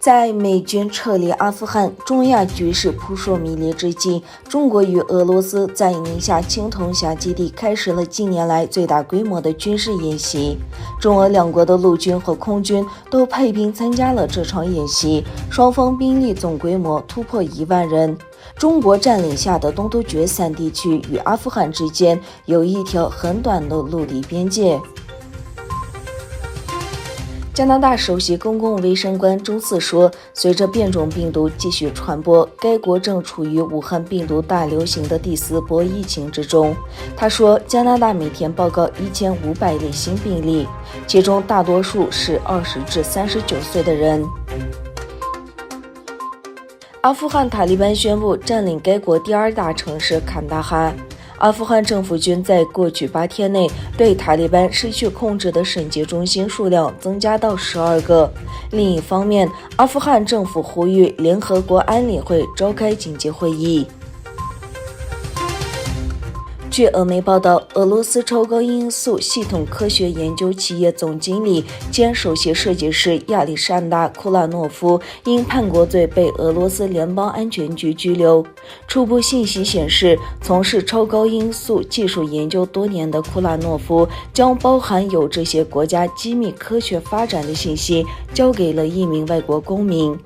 在美军撤离阿富汗、中亚局势扑朔迷离之际，中国与俄罗斯在宁夏青铜峡基地开始了近年来最大规模的军事演习。中俄两国的陆军和空军都派兵参加了这场演习，双方兵力总规模突破1万人。中国占领下的东突厥散地区与阿富汗之间有一条很短的陆地边界。加拿大首席公共卫生官周四说，随着变种病毒继续传播，该国正处于武汉病毒大流行的第4波疫情之中。他说，加拿大每天报告1500例新病例，其中大多数是20至39岁的人。阿富汗塔利班宣布占领该国第2大城市坎大哈。阿富汗政府军在过去8天内对塔利班失去控制的审计中心数量增加到12个。另一方面，阿富汗政府呼吁联合国安理会召开紧急会议。据俄媒报道，俄罗斯超高音速系统科学研究企业总经理兼首席设计师亚历山大·库拉诺夫因叛国罪被俄罗斯联邦安全局拘留。初步信息显示，从事超高音速技术研究多年的库拉诺夫将包含有这些国家机密科学发展的信息交给了一名外国公民。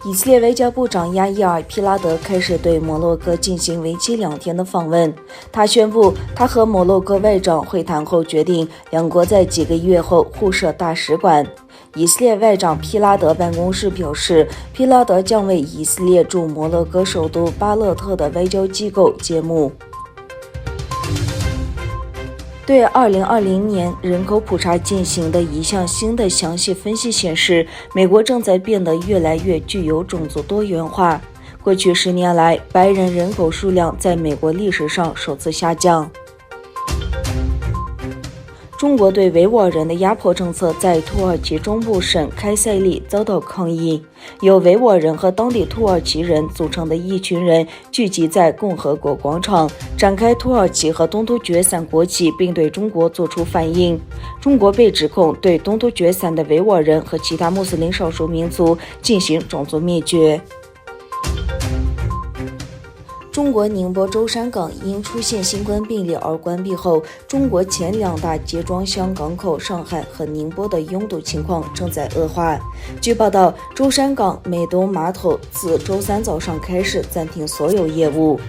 以色列外交部长亚伊尔·皮拉德开始对摩洛哥进行为期2天的访问。他宣布，他和摩洛哥外长会谈后决定，两国在几个月后互设大使馆。以色列外长皮拉德办公室表示，皮拉德将为以色列驻摩洛哥首都巴勒特的外交机构揭幕。对2020年人口普查进行的一项新的详细分析显示，美国正在变得越来越具有种族多元化。过去10年来，白人人口数量在美国历史上首次下降。中国对维吾尔人的压迫政策在土耳其中部省开塞利遭到抗议，由维吾尔人和当地土耳其人组成的一群人聚集在共和国广场，展开土耳其和东突厥散国旗，并对中国作出反应。中国被指控对东突厥散的维吾尔人和其他穆斯林少数民族进行种族灭绝。中国宁波舟山港因出现新冠病例而关闭后，中国前2大集装箱港口上海和宁波的拥堵情况正在恶化。据报道，舟山港美东码头自周3早上开始暂停所有业务。